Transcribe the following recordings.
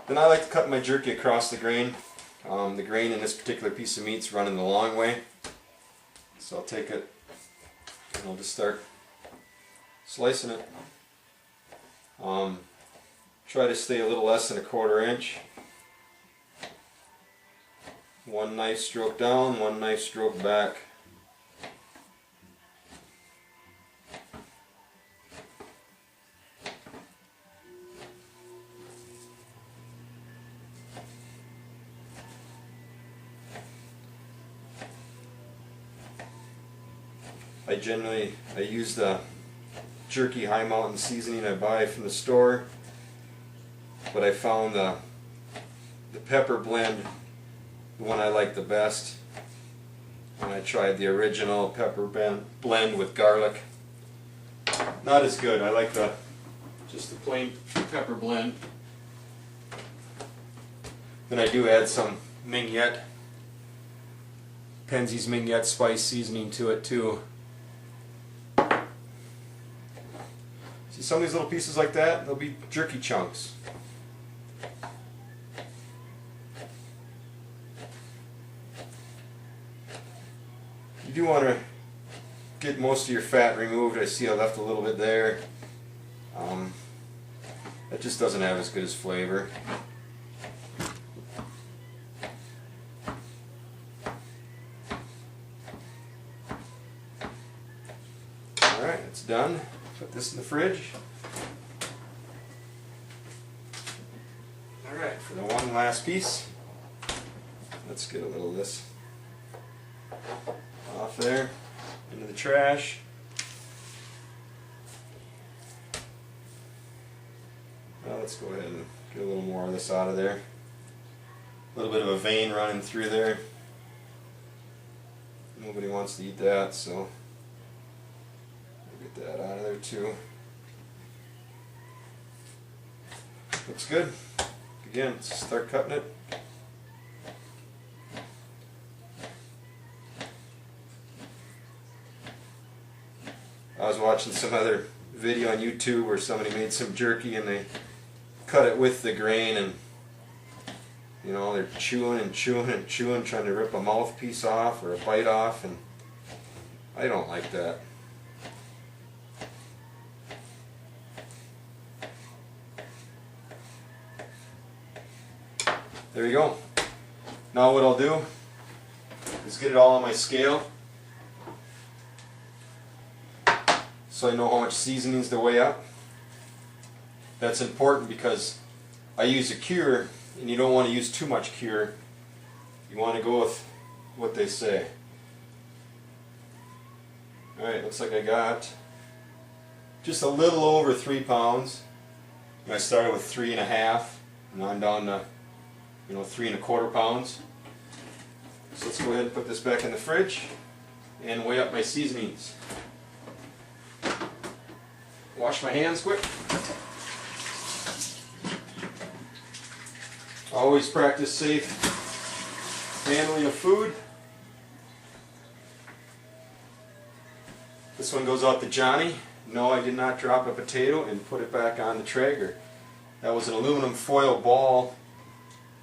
Then I like to cut my jerky across the grain. The grain in this particular piece of meat is running the long way. So I'll take it and I'll just start slicing it. Try to stay a little less than 1/4 inch. One nice stroke down, one nice stroke back. I use the Jerky High Mountain seasoning I buy from the store, but I found the pepper blend the one I like the best, and I tried the original pepper blend with garlic. Not as good. I like just the plain pepper blend. Then I do add some mignonette, Penzeys mignonette spice seasoning to it too. See some of these little pieces like that? They'll be jerky chunks. You do want to get most of your fat removed. I see I left a little bit there. That just doesn't have as good as flavor. Alright, it's done. Put this in the fridge. Alright, for the one last piece, let's get a little of this off there, into the trash. Now let's go ahead and get a little more of this out of there. A little bit of a vein running through there. Nobody wants to eat that, so get that out of there too. Looks good. Again, let's start cutting it. I was watching some other video on YouTube where somebody made some jerky and they cut it with the grain, and you know, they're chewing and chewing and chewing, trying to rip a mouthpiece off or a bite off, and I don't like that. There you go. Now what I'll do is get it all on my scale so I know how much seasonings to weigh up. That's important because I use a cure, and you don't want to use too much cure. You want to go with what they say. Alright, looks like I got just a little over 3 pounds. I started with 3.5, and now I'm down to 3¼ pounds. So let's go ahead and put this back in the fridge and weigh up my seasonings. Wash my hands quick. Always practice safe handling of food. This one goes out to Johnny. No, I did not drop a potato and put it back on the Traeger. That was an aluminum foil ball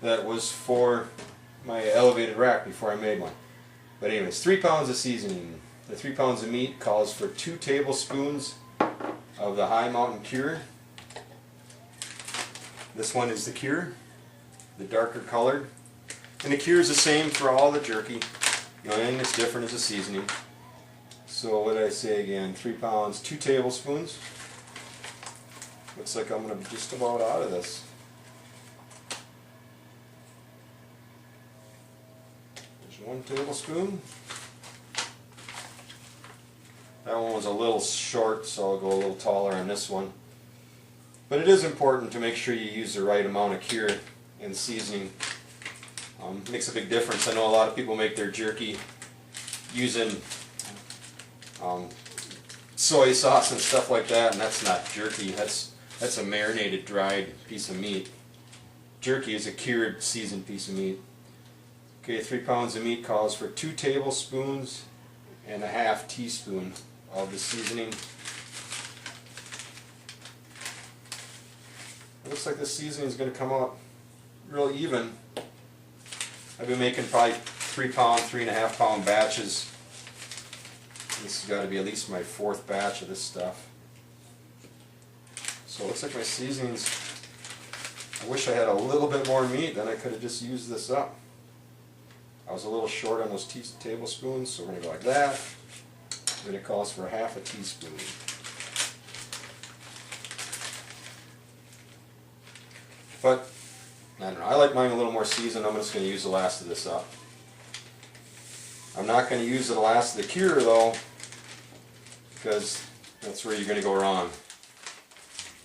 that was for my elevated rack before I made one. But anyways, 3 pounds of seasoning. The 3 pounds of meat calls for 2 tablespoons of the High Mountain Cure. This one is the Cure, the darker colored. And the Cure is the same for all the jerky. The only thing that's different is the seasoning. So what did I say again? 3 pounds, 2 tablespoons. Looks like I'm going to be just about out of this. There's 1 tablespoon. That one was a little short, so I'll go a little taller on this one. But it is important to make sure you use the right amount of cure and seasoning. Makes a big difference. I know a lot of people make their jerky using soy sauce and stuff like that, and that's not jerky. That's a marinated, dried piece of meat. Jerky is a cured, seasoned piece of meat. Okay, 3 pounds of meat calls for 2 tablespoons and a half teaspoon of the seasoning. It looks like the seasoning is going to come out real even. I've been making probably 3-pound, 3.5-pound batches. This has got to be at least my 4th batch of this stuff. So it looks like my seasonings, I wish I had a little bit more meat, then I could have just used this up. I was a little short on those tablespoons, so we're going to go like that. Then it calls for 1/2 teaspoon. But, I don't know, I like mine a little more seasoned. I'm just going to use the last of this up. I'm not going to use the last of the cure though, because that's where you're going to go wrong.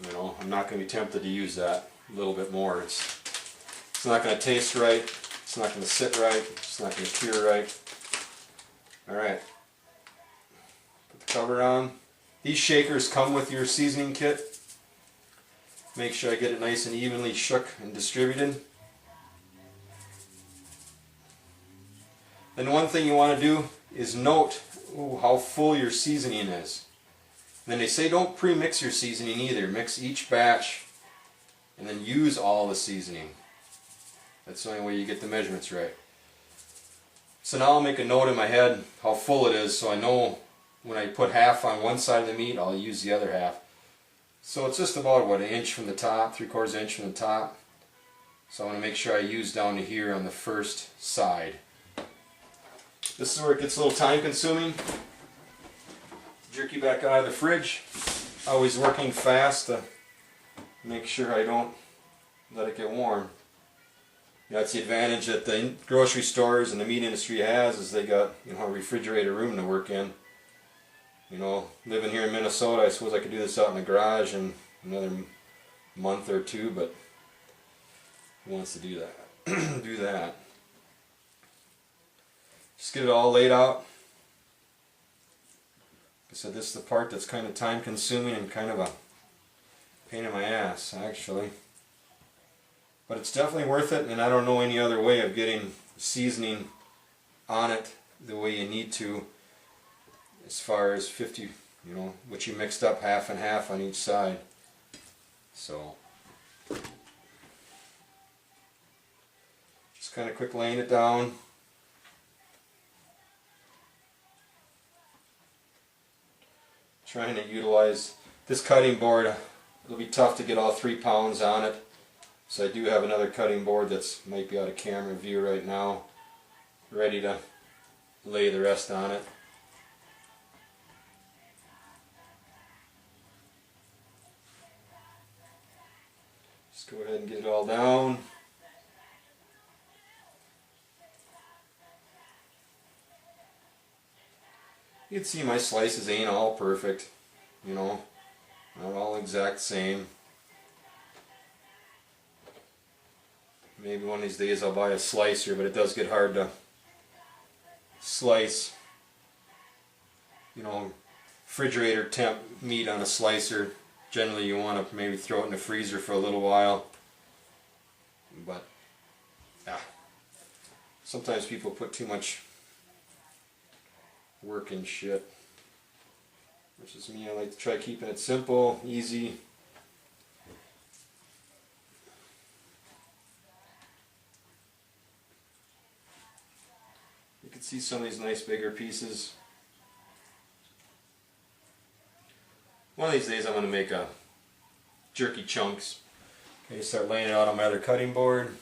You know, I'm not going to be tempted to use that a little bit more. It's not going to taste right. It's not going to sit right. It's not going to cure right. Alright. Put the cover on. These shakers come with your seasoning kit. Make sure I get it nice and evenly shook and distributed. Then one thing you want to do is note how full your seasoning is. And then they say don't pre-mix your seasoning either. Mix each batch and then use all the seasoning. That's the only way you get the measurements right. So now I'll make a note in my head how full it is, so I know when I put half on one side of the meat, I'll use the other half. So it's just about, what, 1 inch from the top, 3/4 inch from the top. So I want to make sure I use down to here on the first side. This is where it gets a little time consuming. Jerky back out of the fridge. Always working fast to make sure I don't let it get warm. That's the advantage that the grocery stores and the meat industry has, is they got, you know, a refrigerator room to work in. You know, living here in Minnesota, I suppose I could do this out in the garage in another month or 2, but who wants to do that? Do that. Just get it all laid out. Like I said, this is the part that's kind of time consuming and kind of a pain in my ass, actually. But it's definitely worth it, and I don't know any other way of getting seasoning on it the way you need to, as far as 50, you know, what you mixed up half and half on each side. So, just kind of quick laying it down. Trying to utilize this cutting board. It'll be tough to get all 3 pounds on it. So I do have another cutting board that's might be out of camera view right now, ready to lay the rest on it. Just go ahead and get it all down. You can see my slices ain't all perfect, you know, not all exact same. Maybe one of these days I'll buy a slicer, but it does get hard to slice, you know, refrigerator temp meat on a slicer. Generally you want to maybe throw it in the freezer for a little while, but sometimes people put too much work in shit, which is me. I like to try keeping it simple, easy. You can see some of these nice bigger pieces. One of these days I'm going to make a jerky chunks. Okay, start laying it out on my other cutting board.